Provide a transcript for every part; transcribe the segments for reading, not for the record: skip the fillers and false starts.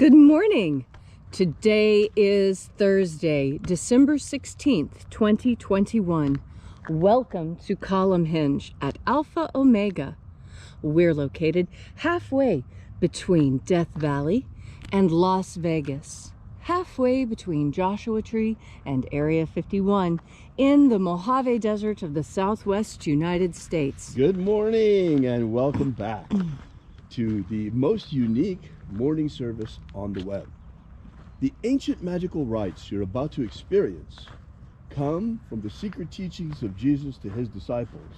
Good morning. Today is Thursday, December 16th, 2021. Welcome to Columnhenge at Alpha Ωmega. We're located halfway between Death Valley and Las Vegas, halfway between Joshua Tree and Area 51 in the Mojave Desert of the Southwest United States. Good morning and welcome back to the most unique morning service on the web. The ancient magical rites you're about to experience come from the secret teachings of Jesus to his disciples.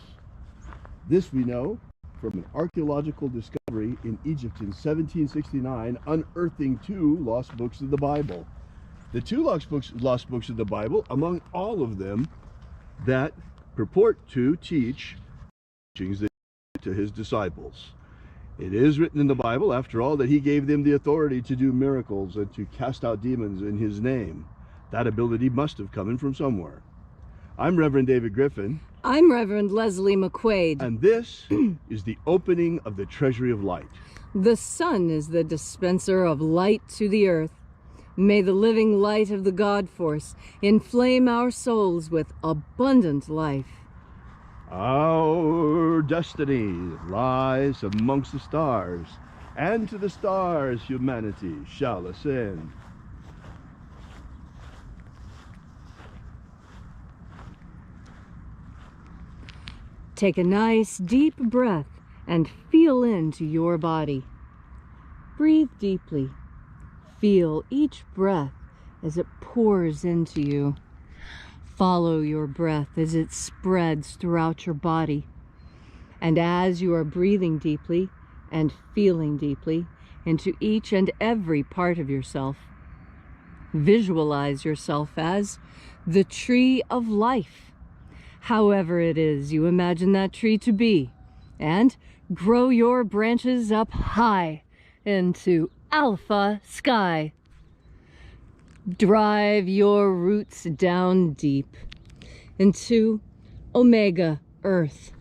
This we know from an archaeological discovery in Egypt in 1769, unearthing two lost books of the Bible. The two lost books of the Bible, among all of them, that purport to teach teachings to his disciples. It is written in the Bible, after all, that he gave them the authority to do miracles and to cast out demons in his name. That ability must have come in from somewhere. I'm Reverend David Griffin. I'm Reverend Leslie McQuade. And this is the opening of the Treasury of Light. The sun is the dispenser of light to the earth. May the living light of the God Force inflame our souls with abundant life. Our destiny lies amongst the stars, and to the stars humanity shall ascend. Take a nice deep breath and feel into your body. Breathe deeply. Feel each breath as it pours into you. Follow your breath as it spreads throughout your body. And as you are breathing deeply and feeling deeply into each and every part of yourself, visualize yourself as the tree of life, however it is you imagine that tree to be, and grow your branches up high into alpha sky. Drive your roots down deep into Omega Earth.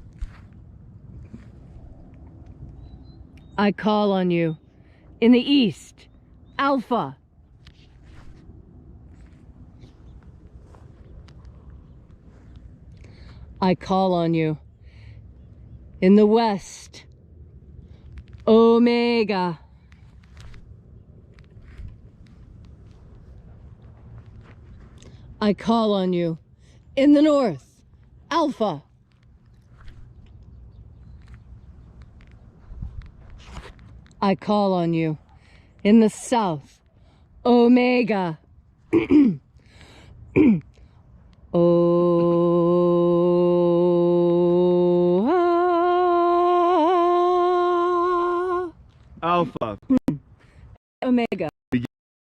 I call on you in the east, Alpha. I call on you in the west, Omega. I call on you in the north, Alpha. I call on you in the south, Omega. Alpha. Omega.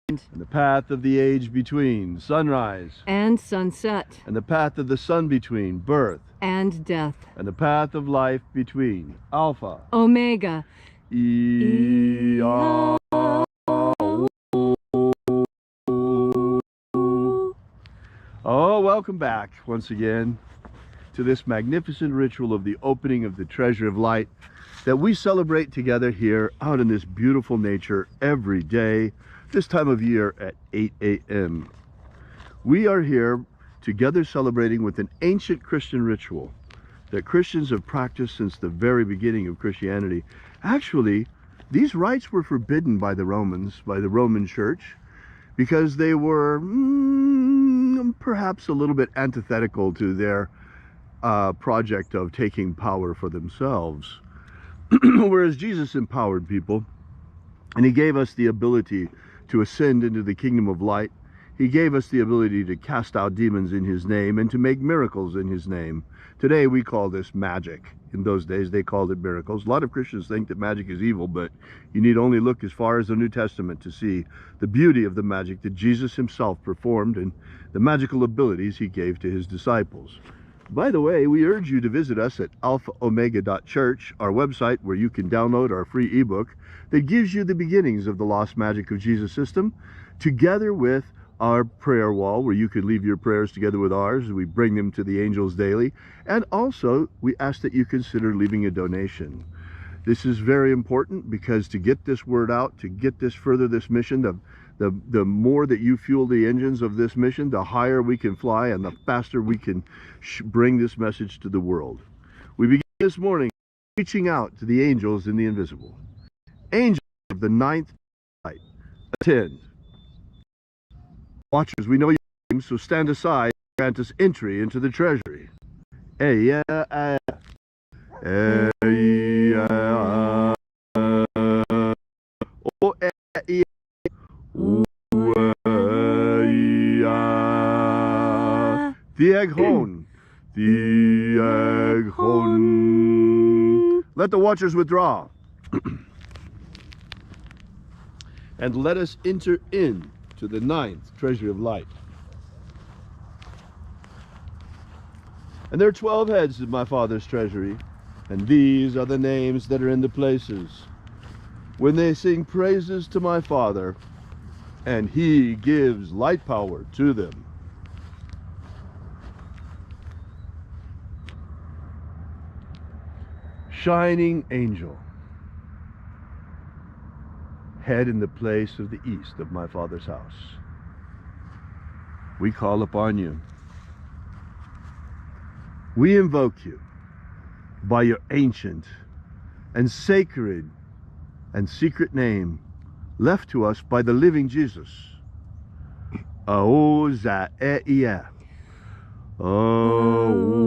And the path of the age between sunrise and sunset, and the path of the sun between birth and death, and the path of life between Alpha Omega. Oh, welcome back once again to this magnificent ritual of the opening of the Treasury of Light that we celebrate together here out in this beautiful nature every day, this time of year at 8 a.m. We are here together celebrating with an ancient Christian ritual that Christians have practiced since the very beginning of Christianity. Actually, these rites were forbidden by the Romans, by the Roman Church, because they were perhaps a little bit antithetical to their project of taking power for themselves. Whereas Jesus empowered people, and he gave us the ability to ascend into the kingdom of light. He gave us the ability to cast out demons in his name and to make miracles in his name. Today we call this magic. In those days they called it miracles. A lot of Christians think that magic is evil, but you need only look as far as the New Testament to see the beauty of the magic that Jesus himself performed and the magical abilities he gave to his disciples. By the way, we urge you to visit us at alphaomega.church, our website where you can download our free ebook that gives you the beginnings of the Lost Magic of Jesus system, together with our prayer wall where you could leave your prayers together with ours. We bring them to the angels daily. And also, we ask that you consider leaving a donation. This is very important because to get this word out, to get this further, this mission, the more that you fuel the engines of this mission, the higher we can fly and the faster we can bring this message to the world. We begin this morning reaching out to the angels in the invisible. Angels of the ninth light, attend. Watchers, we know your names, so stand aside and grant us entry into the treasury. Let the watchers withdraw. And let us enter in to the ninth Treasury of Light. And there are 12 heads of my Father's treasury, and these are the names that are in the places when they sing praises to my Father, and he gives light power to them. Shining angel, head in the place of the east of my Father's house, we call upon you. We invoke you by your ancient and sacred and secret name left to us by the living Jesus. Aozaeia. Aozaeia.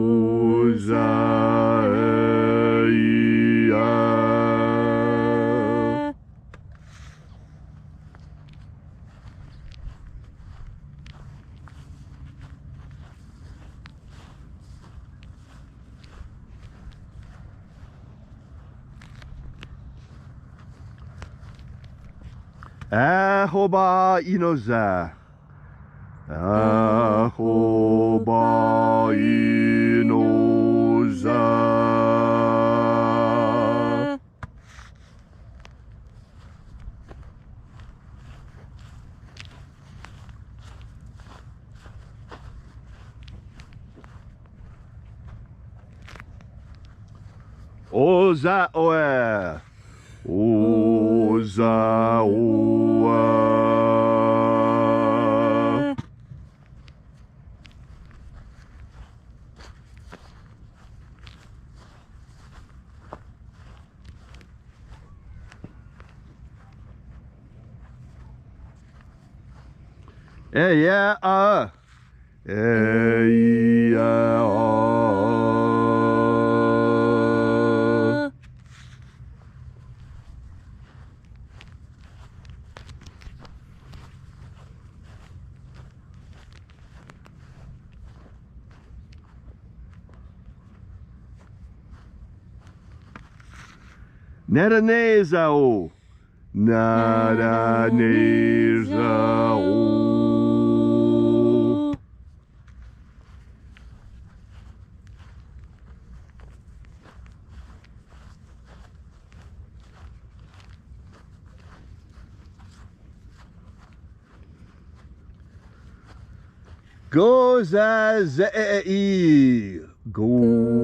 Ahoba inoza. Ahoba inoza. Oza oe. Oza oe. Yeah, Naranezao. Naranezao. Gozazei. Gozazei.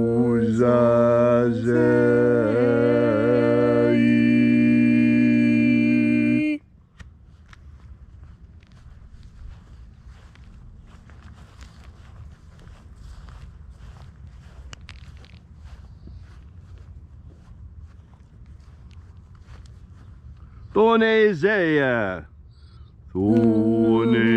Tonezeia. Tonezeia.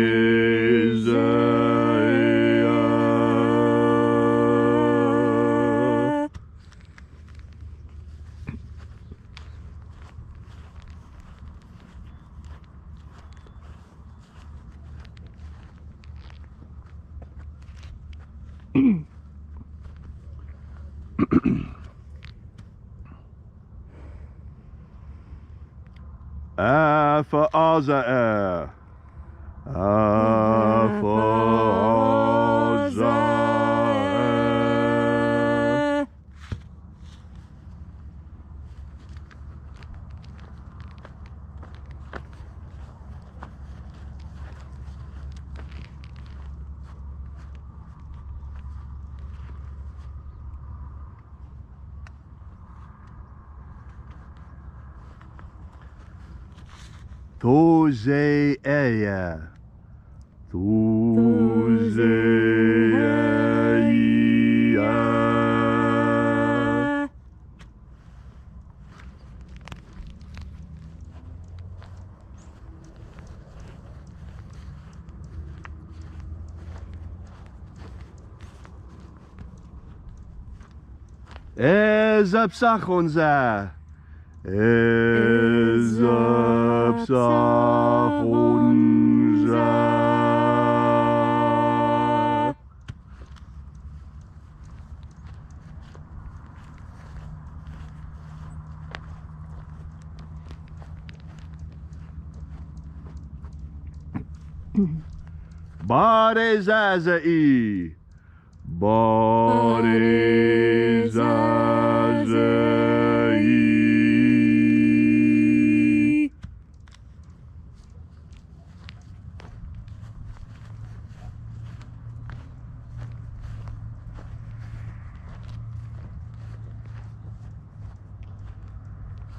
Alpha Ωmega. Alpha Ωmega. Thoseia. Thoseia. Ezapsachonza. Ezapsachonza. Barezazai. Barezazai.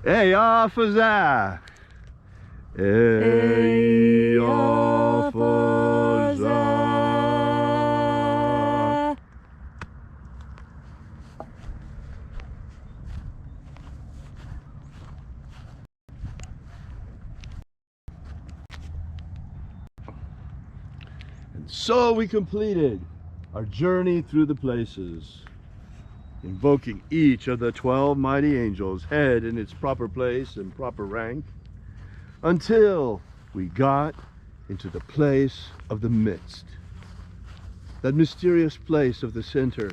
Eyafaza. Eyafaza. And so we completed our journey through the places, invoking each of the 12 mighty angels, head in its proper place and proper rank, until we got into the place of the midst, that mysterious place of the center,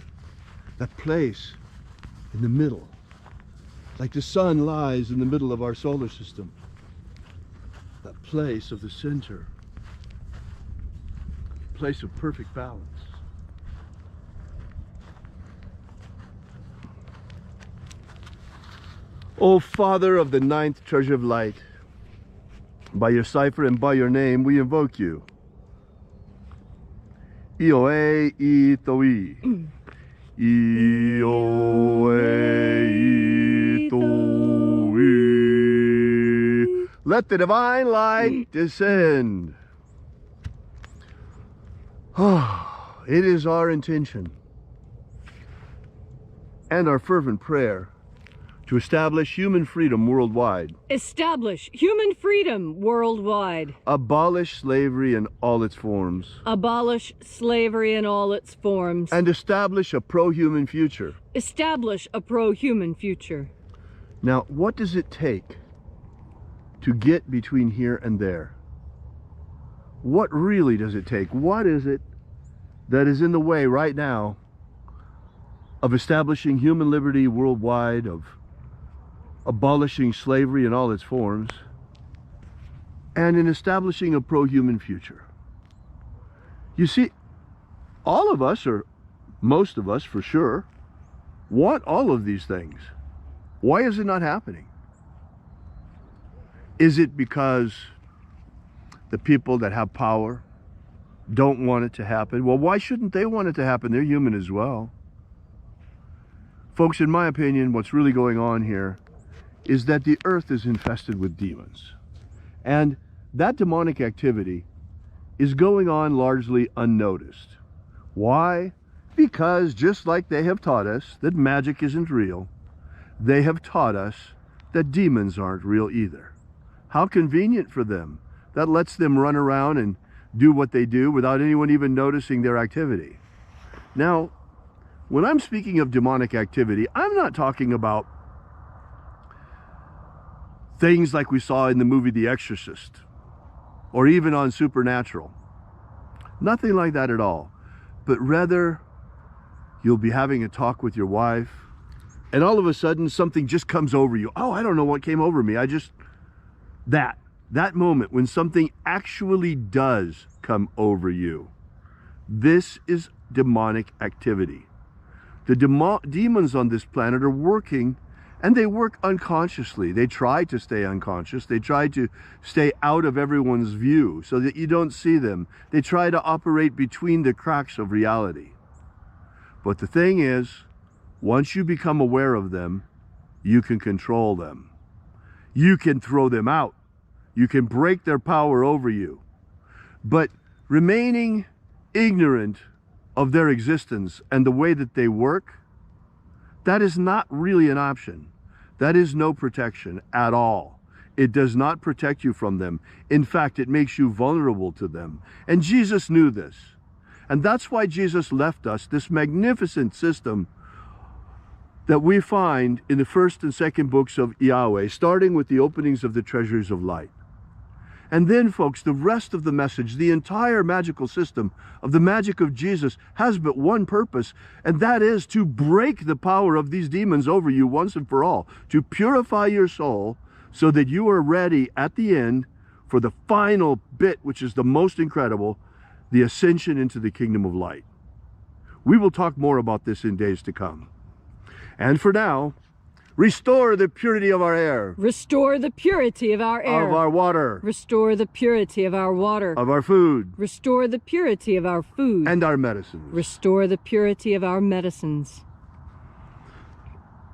that place in the middle, like the sun lies in the middle of our solar system, that place of the center, place of perfect balance. O Father of the 9th Treasury of Light, by your cipher and by your name we invoke you. Ioe itoi. Ioe itoi. Let the divine light descend. It is our intention and our fervent prayer to establish human freedom worldwide. Establish human freedom worldwide. Abolish slavery in all its forms. Abolish slavery in all its forms. And establish a pro-human future. Establish a pro-human future. Now, what does it take to get between here and there? What really does it take? What is it that is in the way right now of establishing human liberty worldwide, of abolishing slavery in all its forms, and in establishing a pro-human future? You see, all of us, or most of us for sure, want all of these things. Why is it not happening? Is it because the people that have power don't want it to happen? Well, why shouldn't they want it to happen? They're human as well. Folks, in my opinion, what's really going on here is that the earth is infested with demons. And that demonic activity is going on largely unnoticed. Why? Because just like they have taught us that magic isn't real, they have taught us that demons aren't real either. How convenient for them. That lets them run around and do what they do without anyone even noticing their activity. Now, when I'm speaking of demonic activity, I'm not talking about things like we saw in the movie The Exorcist, or even on Supernatural. Nothing like that at all. But rather, you'll be having a talk with your wife, and all of a sudden something just comes over you. Oh, I don't know what came over me. That moment when something actually does come over you. This is demonic activity. The demons on this planet are working, and they work unconsciously. They try to stay unconscious. They try to stay out of everyone's view so that you don't see them. They try to operate between the cracks of reality. But the thing is, once you become aware of them, you can control them. You can throw them out. You can break their power over you. But remaining ignorant of their existence and the way that they work, that is not really an option. That is no protection at all. It does not protect you from them. In fact, it makes you vulnerable to them. And Jesus knew this. And that's why Jesus left us this magnificent system that we find in the first and second books of Yahweh, starting with the openings of the Treasuries of Light. And then, folks, the rest of the message, the entire magical system of the magic of Jesus has but one purpose, and that is to break the power of these demons over you once and for all, to purify your soul so that you are ready at the end for the final bit, which is the most incredible, the ascension into the kingdom of light. We will talk more about this in days to come. And for now, restore the purity of our air. Restore the purity of our air. Of our water. Restore the purity of our water. Of our food. Restore the purity of our food. And our medicines. Restore the purity of our medicines.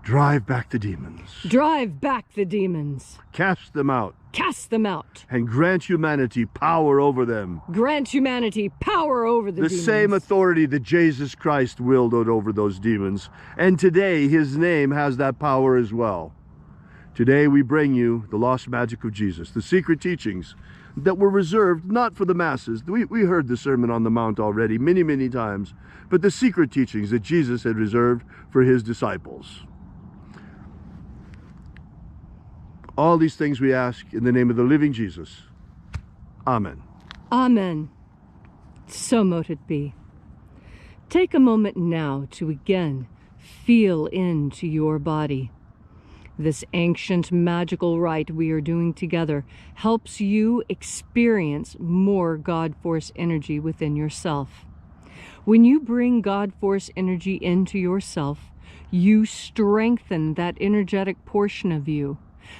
Drive back the demons. Drive back the demons. Cast them out. Cast them out. And grant humanity power over them. Grant humanity power over the demons. The same authority that Jesus Christ wielded over those demons. And today, his name has that power as well. Today, we bring you the lost magic of Jesus, the secret teachings that were reserved not for the masses. We heard the Sermon on the Mount already many, many times, but the secret teachings that Jesus had reserved for his disciples. All these things we ask in the name of the living Jesus. Amen. Amen. So mote it be. Take a moment now to again feel into your body. This ancient magical rite we are doing together helps you experience more God Force energy within yourself. When you bring God Force energy into yourself, you strengthen that energetic portion of you.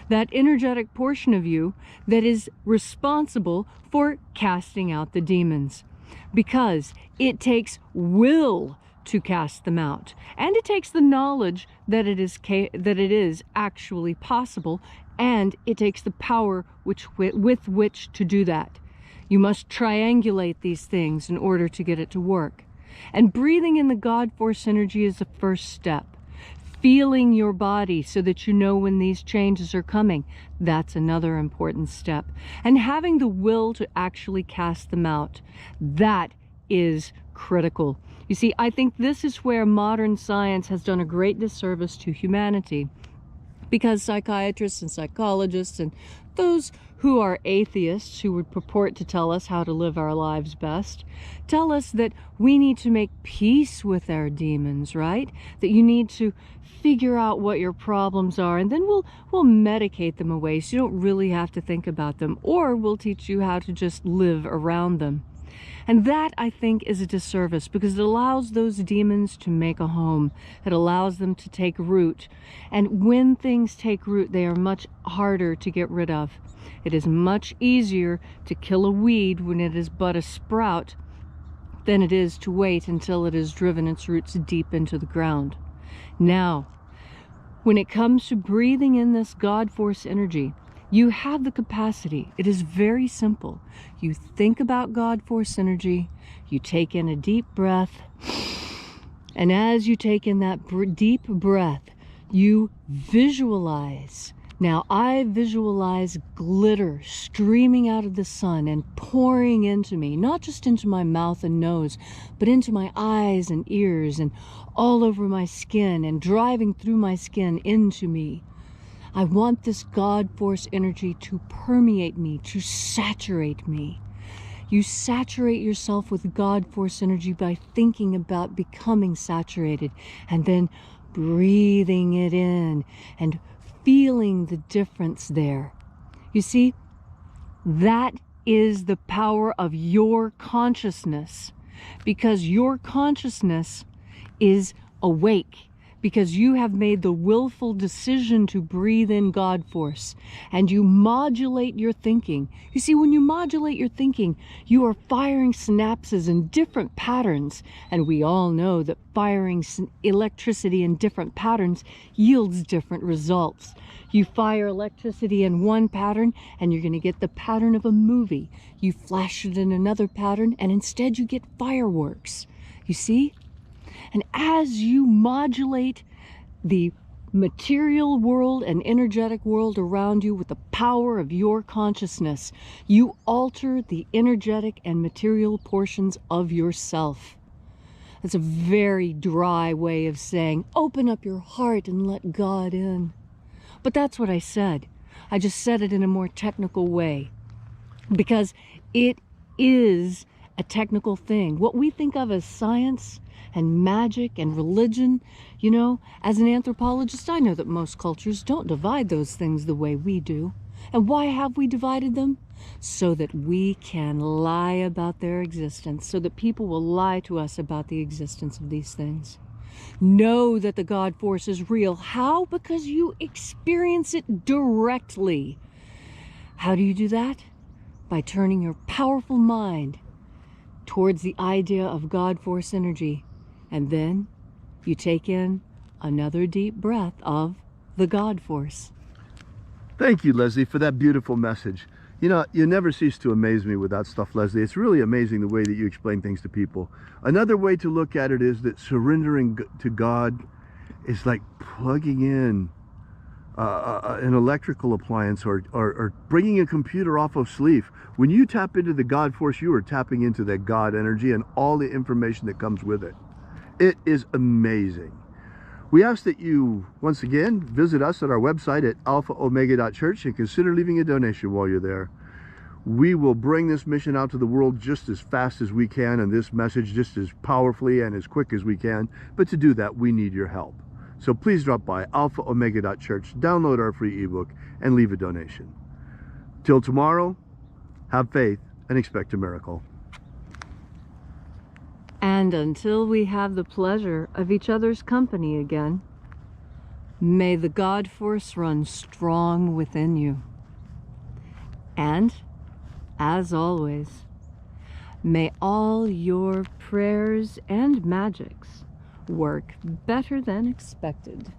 That energetic portion of you that is responsible for casting out the demons. Because it takes will to cast them out. And it takes the knowledge that it is actually possible. And it takes the power with which to do that. You must triangulate these things in order to get it to work. And breathing in the God Force energy is the first step. Feeling your body so that you know when these changes are coming, that's another important step. And having the will to actually cast them out, that is critical. You see, I think this is where modern science has done a great disservice to humanity, because psychiatrists and psychologists and those who are atheists, who would purport to tell us how to live our lives best, tell us that we need to make peace with our demons, right? That you need to figure out what your problems are, and then we'll medicate them away so you don't really have to think about them, or we'll teach you how to just live around them. And that, I think, is a disservice, because it allows those demons to make a home. It allows them to take root. And when things take root, they are much harder to get rid of. It is much easier to kill a weed when it is but a sprout than it is to wait until it has driven its roots deep into the ground. Now, when it comes to breathing in this God Force energy, you have the capacity. It is very simple. You think about God Force energy, you take in a deep breath, and as you take in that deep breath, you visualize. Now, I visualize glitter streaming out of the sun and pouring into me, not just into my mouth and nose, but into my eyes and ears and all over my skin and driving through my skin into me. I want this God Force energy to permeate me, to saturate me. You saturate yourself with God Force energy by thinking about becoming saturated and then breathing it in and feeling the difference there. You see, that is the power of your consciousness, because your consciousness is awake. because you have made the willful decision to breathe in God force, and you modulate your thinking. You see, when you modulate your thinking, you are firing synapses in different patterns, and we all know that firing electricity in different patterns yields different results. You fire electricity in one pattern, and you're going to get the pattern of a movie. You flash it in another pattern, and instead you get fireworks. You see? And as you modulate the material world and energetic world around you with the power of your consciousness, you alter the energetic and material portions of yourself. That's a very dry way of saying, open up your heart and let God in. But that's what I said. I just said it in a more technical way, because it is a technical thing. What we think of as science and magic and religion, you know, as an anthropologist, I know that most cultures don't divide those things the way we do. And why have we divided them? So that we can lie about their existence, so that people will lie to us about the existence of these things. Know that the God force is real. How? Because you experience it directly. How do you do that? By turning your powerful mind towards the idea of God force energy. And then you take in another deep breath of the God force. Thank you, Leslie, for that beautiful message. You know, you never cease to amaze me with that stuff, Leslie. It's really amazing the way that you explain things to people. Another way to look at it is that surrendering to God is like plugging in an electrical appliance or bringing a computer off of sleep. When you tap into the God force, you are tapping into that God energy and all the information that comes with it. It is amazing. We ask that you, once again, visit us at our website at alphaomega.church and consider leaving a donation while you're there. We will bring this mission out to the world just as fast as we can, and this message just as powerfully and as quick as we can. But to do that, we need your help. So please drop by alphaomega.church, download our free ebook, and leave a donation. Till tomorrow, have faith and expect a miracle. And until we have the pleasure of each other's company again, may the God force run strong within you. And, as always, may all your prayers and magics work better than expected.